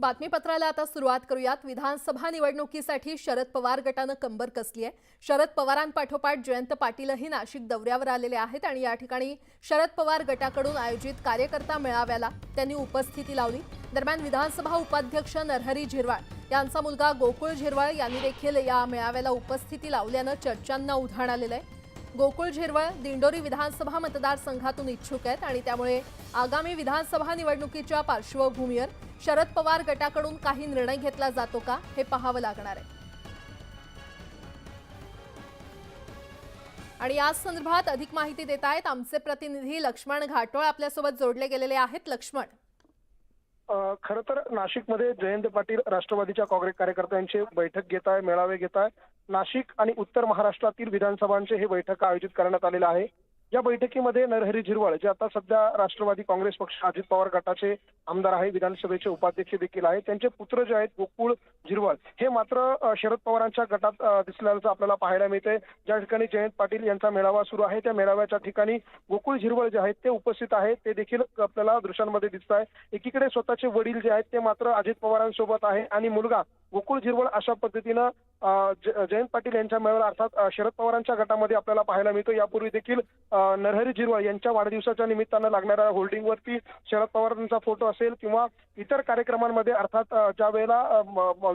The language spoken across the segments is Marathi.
बातमीपत्राला आता सुरुवात करूयात। विधानसभा निवडणुकीसाठी शरद पवार गटानं कंबर कसली आहे। शरद पवारांपाठोपाठ जयंत पाटीलही नाशिक दौऱ्यावर आलेले आहेत आणि या ठिकाणी शरद पवार गटाकडून आयोजित कार्यकर्ता मेळाव्याला त्यांनी उपस्थिती लावली। दरम्यान विधानसभा उपाध्यक्ष नरहरी झिरवाळ यांचा मुलगा गोकुळ झिरवाळ यांनी देखील या मेळाव्याला उपस्थिती लावल्यानं चर्चांना उधाण आलेलं आहे। गोकुळ झिरवाळ दिंडोरी विधानसभा मतदारसंघातून इच्छुक आहेत आणि त्यामुळे आगामी विधानसभा निवडणुकीच्या पार्श्वभूमीवर शरद पवार गटाकडून काही निर्णय घेतला जातो का हे पाहावं लागणार आहे। आणि या संदर्भात अधिक माहिती देत आहेत आमचे प्रतिनिधी लक्ष्मण घाटोळ आपल्यासोबत जोडले गेलेले आहेत। लक्ष्मण, खरं तर नाशिकमध्ये जयंत पाटील राष्ट्रवादीच्या काँग्रेस कार्यकर्त्यांची बैठक घेत आहे, मेळावे घेत आहे। नाशिक आणि उत्तर महाराष्ट्रातील विधानसभांचे हे बैठक आयोजित करण्यात आलेले आहे। या बैठकीमध्ये नरहरी झिरवाळ जे आता सध्या राष्ट्रवादी काँग्रेस पक्ष अजित पवार गटाचे आमदार आहे, विधानसभेचे उपाध्यक्ष देखील आहे, त्यांचे पुत्र जे आहेत गोकुळ झिरवाळ हे मात्र शरद पवारांच्या गटात दिसल्याचं आपल्याला पाहायला मिळते। ज्या ठिकाणी जयंत पाटील यांचा मेळावा सुरू आहे त्या मेळाव्याच्या ठिकाणी गोकुळ झिरवाळ जे आहेत ते उपस्थित आहेत, ते देखील आपल्याला दृश्यांमध्ये दिसत आहे। एकीकडे स्वतःचे वडील जे आहेत ते मात्र अजित पवारांसोबत आहे आणि मुलगा गोकुळ झिरवाळ अशा पद्धतीनं जयंत पाटील यांच्या मेळाव्याला अर्थात शरद पवारांच्या गटामध्ये आपल्याला पाहायला मिळतो। यापूर्वी देखील नरहरी झिरवाळ यांच्या वाढदिवसाच्या निमित्तानं लागणाऱ्या होर्डिंगवरती शरद पवारांचा फोटो असेल किंवा इतर कार्यक्रमांमध्ये अर्थात ज्या वेळेला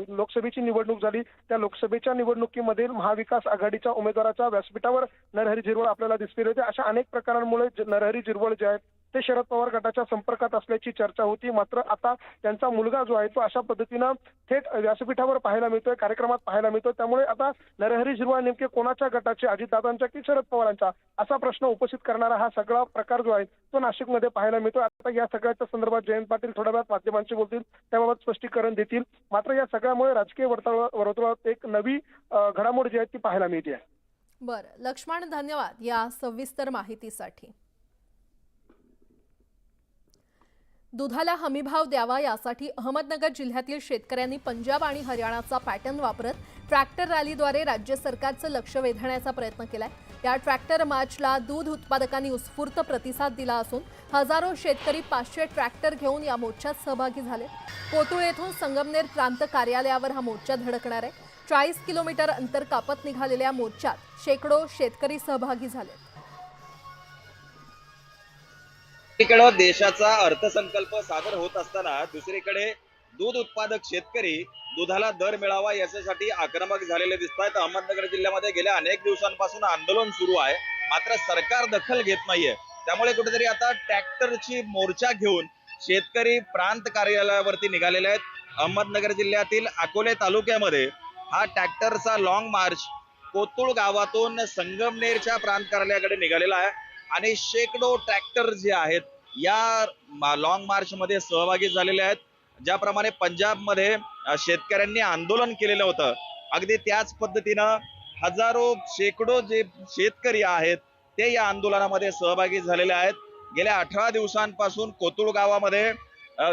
लोकसभेची निवडणूक झाली त्या लोकसभेच्या निवडणुकीमध्ये महाविकास आघाडीच्या उमेदवाराच्या व्यासपीठावर नरहरी झिरवाळ आपल्याला दिसले होते। अशा अनेक प्रकारांमुळे नरहरी झिरवाळ जे आहेत ते शरद पवार गटाच्या संपर्कात असल्याची चर्चा होती। मात्र आता त्यांचा मुलगा जो आहे तो अशा पद्धतीनं थेट व्यासपीठावर पाहायला मिळतोय, कार्यक्रमात पाहायला मिळतोय। त्यामुळे आता नरहरी झिरवाळ नेमके कोणाच्या गटाचे, अजितदादांच्या की शरद पवारांच्या, असा प्रश्न उपस्थित करणारा हा सगळा प्रकार जो आहे तो नाशिकमध्ये पाहायला मिळतो। आता या सगळ्याच्या संदर्भात जयंत पाटील थोड्या वेळात माध्यमांशी बोलतील, त्याबाबत स्पष्टीकरण देतील। मात्र या सगळ्यामुळे राजकीय वर्तुळात एक नवी घडामोड जी आहे ती पाहायला मिळते आहे। बरं लक्ष्मण, धन्यवाद या सविस्तर माहितीसाठी। दुधाला हमीभाव द्यावा यासाठी अहमदनगर जिल्ह्यातील शेतकऱ्यांनी पंजाब आणि हरियाणाचा पॅटर्न वापरत ट्रॅक्टर रॅलीद्वारे राज्य सरकारचं लक्ष वेधण्याचा प्रयत्न केलाय। या ट्रॅक्टर मार्चला दूध उत्पादकांनी उत्स्फूर्त प्रतिसाद दिला असून हजारो शेतकरी 500 ट्रॅक्टर घेऊन या मोर्चात सहभागी झाले। कोतुळ येथून संगमनेर प्रांत कार्यालयावर हा मोर्चा धडकणार आहे। 40 किलोमीटर अंतर कापत निघालेल्या मोर्चात शेकडो शेतकरी सहभागी झाले। एकीकडे देशाचा अर्थसंकल्प सादर होत असताना दुसरीकडे दूध उत्पादक शेतकरी दुधाला दर मिळावा याच्यासाठी आक्रमक झालेले दिसत आहेत। अहमदनगर जिल्ह्यामध्ये गेल्या अनेक दिवसांपासून आंदोलन सुरू आहे, मात्र सरकार दखल घेत नाहीये। त्यामुळे कुठेतरी आता ट्रॅक्टरची मोर्चा घेऊन शेतकरी प्रांत कार्यालयावरती निघालेले आहेत। अहमदनगर जिल्ह्यातील अकोले तालुक्यामध्ये हा ट्रॅक्टरचा लॉंग मार्च कोतुळ गावातून संगमनेरच्या प्रांत कार्यालयाकडे निघालेला आहे आणि शेकडो ट्रॅक्टर जे आहेत या लॉंग मार्च मध्ये सहभागी झालेले आहेत। ज्याप्रमाणे पंजाबमध्ये शेतकऱ्यांनी आंदोलन केलेलं होतं, अगदी त्याच पद्धतीनं हजारो शेकडो जे शेतकरी आहेत ते या आंदोलनामध्ये सहभागी झालेले आहेत। गेल्या 18 दिवसांपासून कोतुळ गावामध्ये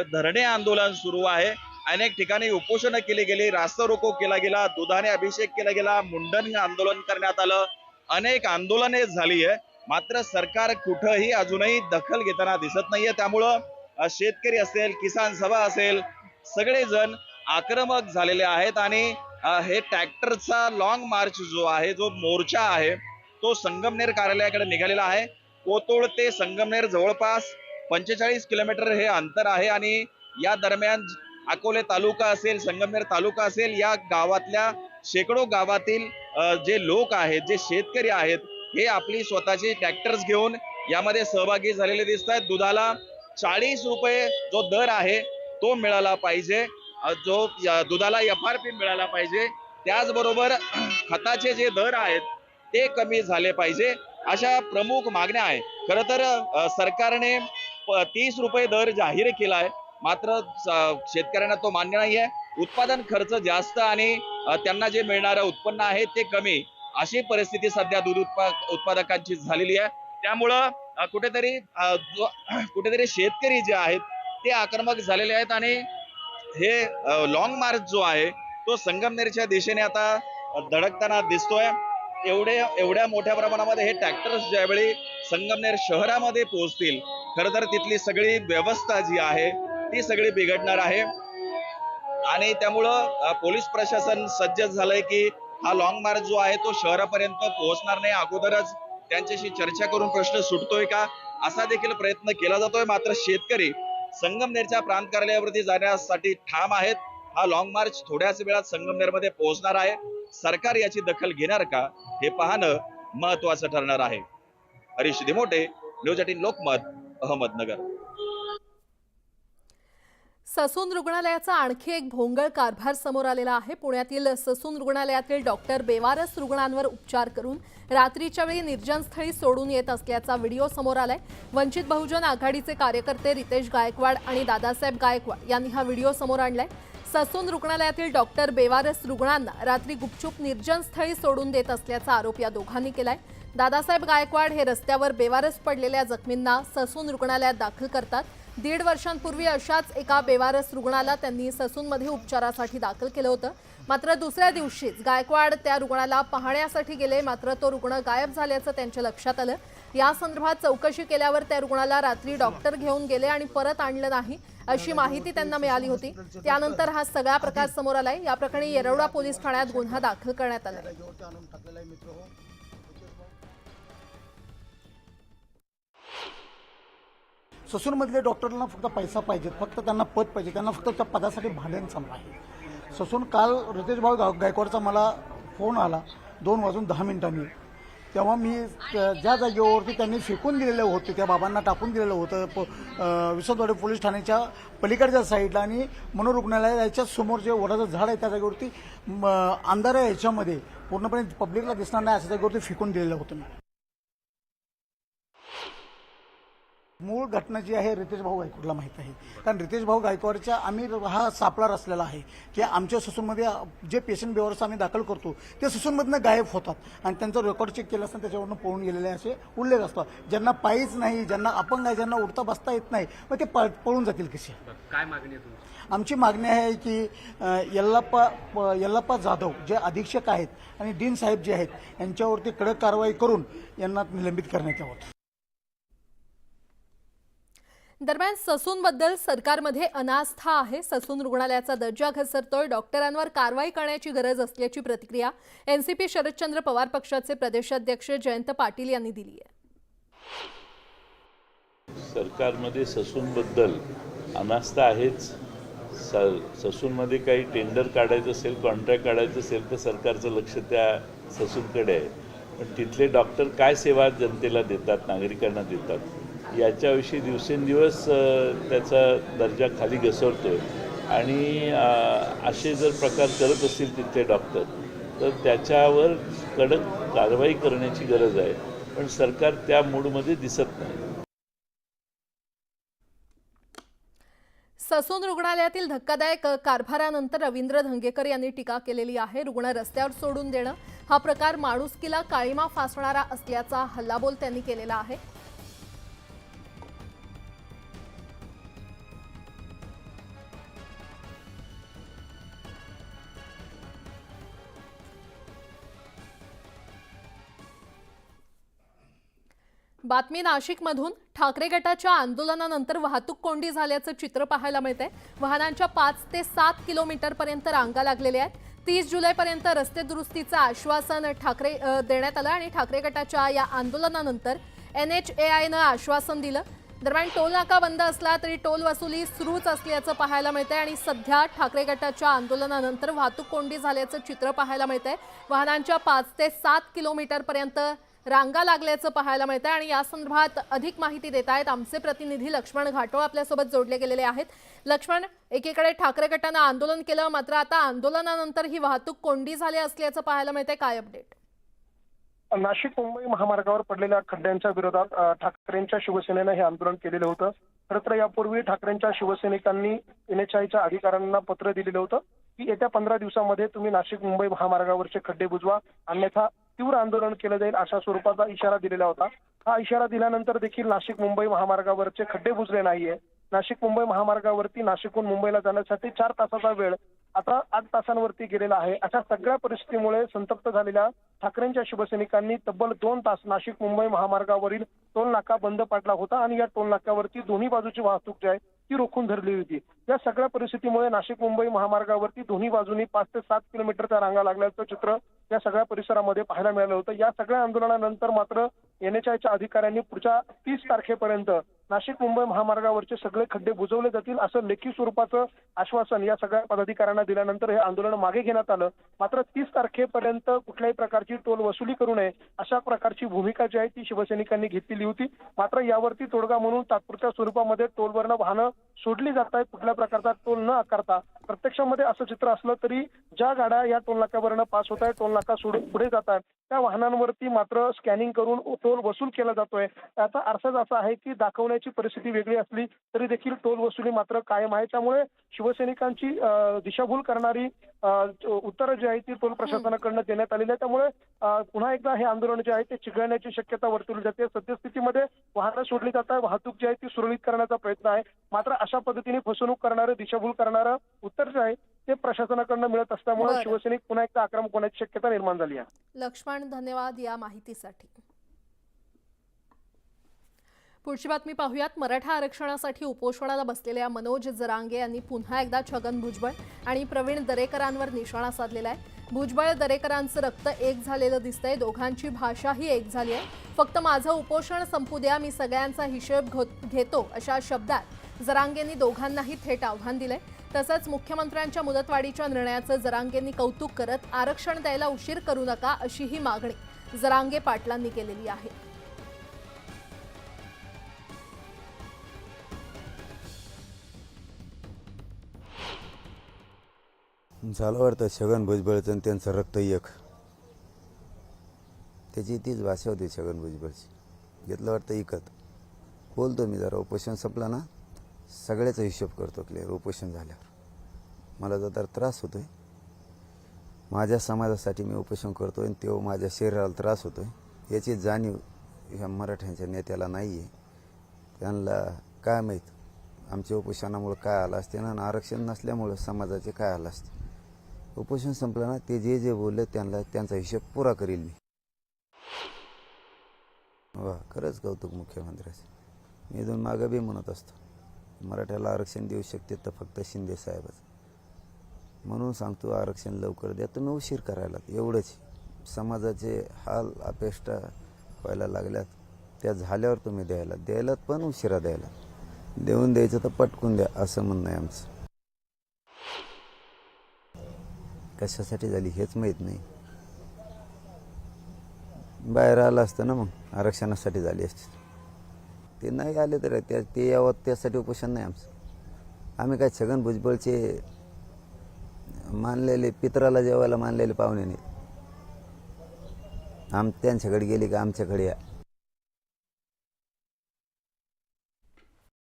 धरणे आंदोलन सुरू आहे। अनेक ठिकाणी उपोषण केली गेली, रास्ता रोको केला गेला, दुधाने अभिषेक केला गेला, मुंडन आंदोलन करण्यात आलं, अनेक आंदोलने झाली आहे। मात्र सरकार कुठंही अजूनही दखल घेताना दिसत नाहीये। त्यामुळं शेतकरी असेल, किसान सभा असेल, सगळेजण आक्रमक झालेले आहेत आणि हे ट्रॅक्टरचा लॉंग मार्च जो आहे, जो मोर्चा आहे तो संगमनेर कार्यालयाकडे निघालेला आहे। कोतुळ ते संगमनेर जवळपास 45 किलोमीटर हे अंतर आहे आणि या दरम्यान अकोले तालुका असेल, संगमनेर तालुका असेल, या गावातल्या शेकडो गावातील जे लोक आहेत, जे शेतकरी आहेत हे आपली स्वतःची ट्रॅक्टर्स घेऊन यामध्ये सहभागी झालेले दिसत आहेत। दुधाला 40 रुपये जो दर आहे तो मिळाला पाहिजे, जो दुधाला FRP मिळाला पाहिजे, त्याचबरोबर खताचे जे दर आहेत ते कमी झाले पाहिजे, अशा प्रमुख मागण्या आहेत। खरं तर सरकारने 30 रुपये दर जाहीर केला आहे, मात्र शेतकऱ्यांना तो मान्य नाहीये। उत्पादन खर्च जास्त आणि त्यांना जे मिळणारं उत्पन्न आहे ते कमी, अशी परिस्थिती सध्या दूध उत्पादकांची झालेली आहे। त्यामुळं कुठेतरी शेतकरी जे आहेत ते आक्रमक झालेले आहेत आणि हे लॉंग मार्च जो आहे तो संगमनेरच्या दिशेने आता धडकताना दिसतोय। एवढ्या मोठ्या प्रमाणामध्ये हे ट्रॅक्टर्स ज्यावेळी संगमनेर शहरामध्ये पोहोचतील, खरं तर तिथली सगळी व्यवस्था जी आहे ती सगळी बिघडणार आहे। आणि त्यामुळं पोलीस प्रशासन सज्ज झालंय की हा लॉंग मार्च जो आहे तो शहरापर्यंत पोहोचणार नाही, अगोदरच त्यांच्याशी चर्चा करून प्रश्न सुटतोय का असा देखील प्रयत्न केला जातोय। मात्र शेतकरी संगमनेरच्या प्रांत कार्यालयावरती जाण्यासाठी ठाम आहेत। हा लॉंग मार्च थोड्याच वेळात संगमनेरमध्ये पोहोचणार आहे। सरकार याची दखल घेणार का हे पाहणं महत्वाचं ठरणार आहे। हरीश दिमोटे, न्यूज 18 लोकमत, अहमदनगर। ससून रुग्णालयाचा आणखी एक भोंगळ कारभार समोर आलेला आहे। पुण्यातील ससून रुग्णालयातील डॉक्टर बेवारस रुग्णांवर उपचार करून रात्रीच्या वेळी निर्जनस्थळी सोडून येत असल्याचा व्हिडिओ समोर आलाय। वंचित बहुजन आघाडीचे कार्यकर्ते रितेश गायकवाड आणि दादासाहेब गायकवाड यांनी हा व्हिडिओ समोर आणलाय। ससून रुग्णालयातील डॉक्टर बेवारस रुग्णांना रात्री गुपचूप निर्जनस्थळी सोडून देत असल्याचा आरोप या दोघांनी केलाय। दादासाहेब गायकवाड हे रस्त्यावर बेवारस पडलेल्या जखमींना ससून रुग्णालयात दाखल करतात। 1.5 वर्षांपूर्वी अशाच एका बेवारस रुग्णाला त्यांनी ससूनमध्ये उपचारासाठी दाखल केलं होतं। मात्र दुसऱ्या दिवशीच गायकवाड त्या रुग्णाला पाहण्यासाठी गेले, मात्र तो रुग्ण गायब झाल्याचं त्यांच्या लक्षात आलं। या संदर्भात चौकशी केल्यावर त्या रुग्णाला रात्री डॉक्टर घेऊन गेले आणि परत आणलं नाही अशी माहिती त्यांना मिळाली होती। त्यानंतर हा सगळा प्रकार समोर आलाय। या प्रकरणी येरवडा पोलीस ठाण्यात गुन्हा दाखल करण्यात आलाय। ससूनमधले डॉक्टरला फक्त पैसा पाहिजे, फक्त त्यांना पद पाहिजे, त्यांना फक्त त्या पदासाठी भांडण चालू आहे। ससून काल रितेश भाऊ गायकवाडचा मला फोन आला 2:10 तेव्हा मी ज्या जागेवरती त्यांनी फेकून दिलेले होते त्या बाबांना टाकून दिलेलं होतं विसनवाडी पोलीस ठाण्याच्या पलीकडच्या साईडला आणि मनोरुग्णालयाच्या समोर जे वडाचं झाड आहे त्या जागेवरती अंधाऱ्या ह्याच्यामध्ये पूर्णपणे पब्लिकला दिसणार नाही अशा जागेवरती फेकून दिलेलं होतं। मूळ घटना जी आहे रितेश भाऊ गायकवाडला माहीत आहे, कारण रितेश भाऊ गायकवाडच्या आम्ही हा सापळा रचलेला आहे की आमच्या ससूनमध्ये जे पेशंट बेवारस आम्ही दाखल करतो ते ससूनमधनं गायब होतात आणि त्यांचं रेकॉर्ड चेक केलं असताना त्याच्यावरनं पळून गेलेले असे उल्लेख असतात। ज्यांना पायीच नाही, ज्यांना अपंग आहे, ज्यांना उठता बसता येत नाही, मग ते पळून जातील कसे? काय मागणी आहे तुमची? आमची मागणी आहे की यल्लाप्पा जाधव जे अधीक्षक आहेत आणि डीन साहेब जे आहेत यांच्यावरती कडक कारवाई करून यांना निलंबित करण्यात यावं। दरम्यान ससूनबद्दल सरकारमध्ये अनास्था आहे। ससून रुग्णालयाचा दर्जा घसरतोय, डॉक्टरांवर कारवाई करण्याची गरज असल्याची प्रतिक्रिया एनसीपी शरदचंद्र पवार पक्षाचे प्रदेशाध्यक्ष जयंत पाटील यांनी दिली आहे। सरकारमध्ये ससूनबद्दल अनास्था आहेच। ससूनमध्ये काही टेंडर काढायचं असेल, कॉन्ट्रॅक्ट काढायचं असेल तर सरकारचं लक्ष त्या ससूनकडे आहे, पण तिथले डॉक्टर काय सेवा जनतेला देतात, नागरिकांना देतात याच्याविषयी दिवसेंदिवस त्याचा दर्जा खाली घसरतोय आणि असे जर प्रकार करत असतील तिथले डॉक्टर तर त्याच्यावर कडक कारवाई करण्याची गरज आहे, पण सरकार त्या मूडमध्ये दिसत नाही। ससून रुग्णालयातील धक्कादायक कारभारानंतर रवींद्र धंगेकर यांनी टीका केलेली आहे। रुग्ण रस्त्यावर सोडून देणं हा प्रकार माणुसकीला काळीमा फासणारा असल्याचा हल्लाबोल त्यांनी केलेला आहे। बातमी नाशिकमधून। ठाकरे गटाच्या आंदोलनानंतर वाहतूक कोंडी झाल्याचं चित्र पाहायला मिळतंय। वाहनांच्या 5 ते 7 किलोमीटरपर्यंत रांगा लागलेल्या आहेत। 30 जुलैपर्यंत रस्ते दुरुस्तीचं आश्वासन देण्यात आलं आणि ठाकरे गटाच्या या आंदोलनानंतर NHAIनं आश्वासन दिलं। दरम्यान टोल नाका बंद असला तरी टोल वसुली सुरूच असल्याचं पाहायला मिळतंय आणि सध्या ठाकरे गटाच्या आंदोलनानंतर वाहतूक कोंडी झाल्याचं चित्र पाहायला मिळतंय। वाहनांच्या 5 ते 7 किलोमीटरपर्यंत रांगा लागल्याचं पाहायला मिळतंय आणि या संदर्भात अधिक माहिती देत आहेत आमचे प्रतिनिधी लक्ष्मण घाटोळ आपल्यासोबत जोडले गेलेले आहेत। लक्ष्मण, एकीकडे ठाकरे गटानं आंदोलन केलं, मात्र आता आंदोलनानंतर ही वाहतूक कोंडी झाली असल्याचं पाहायला मिळतंय, काय अपडेट? नाशिक मुंबई महामार्गावर पडलेल्या खड्ड्यांच्या विरोधात ठाकरेंच्या शिवसेनेनं हे आंदोलन केलेलं होतं। खरं तर यापूर्वी ठाकरेंच्या शिवसैनिकांनी NHAIच्या अधिकाऱ्यांना पत्र दिलेलं होतं की येत्या 15 दिवसामध्ये तुम्ही नाशिक मुंबई महामार्गावरचे खड्डे बुजवा, अन्यथा तीव्र आंदोलन केलं जाईल अशा स्वरूपाचा इशारा दिलेला होता। हा इशारा दिल्यानंतर देखील नाशिक मुंबई महामार्गावरचे खड्डे बुजले नाहीये। नाशिक मुंबई महामार्गावरती नाशिकहून मुंबईला जाण्यासाठी 4 तासाचा वेळ आता 8 तासांवरती गेलेला आहे। अशा सगळ्या परिस्थितीमुळे संतप्त झालेल्या ठाकरेंच्या शिवसैनिकांनी तब्बल 2 तास नाशिक मुंबई महामार्गावरील टोल नाका बंद पाडला होता आणि या टोल नाक्यावरती दोन्ही बाजूची वाहतूक जी आहे ती ती रोखून धरली होती. या सगळ्या परिस्थितीमुळे नाशिक मुंबई महामार्गावरती दोन्ही बाजूनी 5 ते 7 किलोमीटरच्या रांगा लागल्याचं चित्र या सगळ्या परिसरामध्ये पाहायला मिळालं होतं. या सगळ्या आंदोलनानंतर मात्र NHAIच्या अधिकाऱ्यांनी पुढच्या 30 तारखेपर्यंत नाशिक मुंबई महामार्गावरचे सगळे खड्डे बुजवले जातील असं लेखी स्वरूपाचं आश्वासन या सगळ्या पदाधिकाऱ्यांना दिल्यानंतर हे आंदोलन मागे घेण्यात आलं. मात्र 30 तारखेपर्यंत कुठल्याही प्रकारची टोल वसुली करू नये अशा प्रकारची भूमिका जी आहे ती शिवसैनिकांनी घेतलेली होती. मात्र यावरती तोडगा म्हणून तात्पुरत्या स्वरूपामध्ये टोलवरनं वाहनं सोडली जात आहेत. कुठल्या प्रकारचा टोल न आकारता प्रत्यक्षामध्ये असं चित्र असलं तरी ज्या गाड्या या टोल नाक्यावरनं पास होत आहेत, टोल नाका सोडून पुढे जात आहेत, त्या वाहनांवरती मात्र स्कॅनिंग करून टोल वसूल केला जातोय. त्याचा अर्थच असा आहे की दाखवण्याची परिस्थिती वेगळी असली तरी देखील टोल वसुली मात्र कायम आहे. त्यामुळे शिवसैनिकांची दिशाभूल करणारी उत्तरं जी आहे ती टोल प्रशासनाकडनं देण्यात आलेली आहे. त्यामुळे पुन्हा एकदा हे आंदोलन जे आहे ते चिघळण्याची शक्यता वर्तवली जाते. सद्यस्थितीमध्ये वाहनं सोडली जात आहे, वाहतूक जी आहे ती सुरळीत करण्याचा प्रयत्न आहे. मात्र अशा पद्धतीने फसवणूक करणारं, दिशाभूल करणारं उत्तर जे आहे ते प्रशासनाकडनं मिळत असल्यामुळे शिवसैनिक पुन्हा एकदा आक्रमक होण्याची शक्यता निर्माण झाली आहे. लक्ष्मण, धन्यवाद या माहितीसाठी. पुढची बातमी पाहूयात. मराठा आरक्षणासाठी उपोषणाला बसलेल्या मनोज जरांगे यांनी पुन्हा एकदा छगन भुजबळ आणि प्रवीण दरेकरांवर निशाणा साधलेला आहे. भुजबळ दरेकरांचं रक्त एक झालेलं दिसतंय. दोघांची भाषाही एक झाली आहे. फक्त माझं उपोषण संपू द्या, मी सगळ्यांचा हिशेब घेतो अशा शब्दात जरांगेंनी दोघांनाही थेट आव्हान दिलंय. तसंच मुख्यमंत्र्यांच्या मुदतवाढीच्या निर्णयाचं जरांगेंनी कौतुक करत आरक्षण द्यायला उशीर करू नका अशीही मागणी जरांगे पाटलांनी केलेली आहे. झालं वाटतं छगन भुजबळचं आणि त्यांचं रक्त एक, त्याची तीच भाषा होती छगन भुजबळची. घेतलं वाटतं इकत. बोलतो मी जरा उपोषण संपला ना सगळ्याचा हिशोब करतो क्लिअर. उपोषण झाल्यावर मला जर त्रास होतोय, माझ्या समाजासाठी मी उपोषण करतोय आणि तो माझ्या शरीराला त्रास होतोय याची जाणीव ह्या मराठ्यांच्या नेत्याला नाही आहे. त्यांना काय माहीत आमच्या उपोषणामुळे काय आलं असते ना, आरक्षण नसल्यामुळं समाजाचे काय आलं असते. उपोषण संपलं ना ते जे जे बोलले त्यांचा हिशोब पुरा करील मी. वा, खरंच कौतुक मुख्यमंत्र्याचं. मी इथून मागं बी म्हणत असतो मराठ्याला आरक्षण देऊ शकते तर फक्त शिंदे साहेबच. म्हणून सांगतो आरक्षण लवकर द्या. तुम्ही उशीर करायला एवढंच. समाजाचे हाल अपेष्टा व्हायला लागल्यात, त्या झाल्यावर तुम्ही द्यायला पण उशिरा द्यायला. देऊन द्यायचं तर पटकून द्या असं म्हणणं आहे आमचं. कशासाठी झाली हेच माहीत नाही. बाहेर आलं असतं ना मग आरक्षणासाठी झाली असती. ते नाही आले तर ते यावं त्यासाठी उपोषण नाही आमचं. आम्ही काय छगन भुजबळचे मानलेले पितराला जेवायला मानलेले पाहुणे नाही. त्यांच्याकडे गेले का आमच्याकडे या.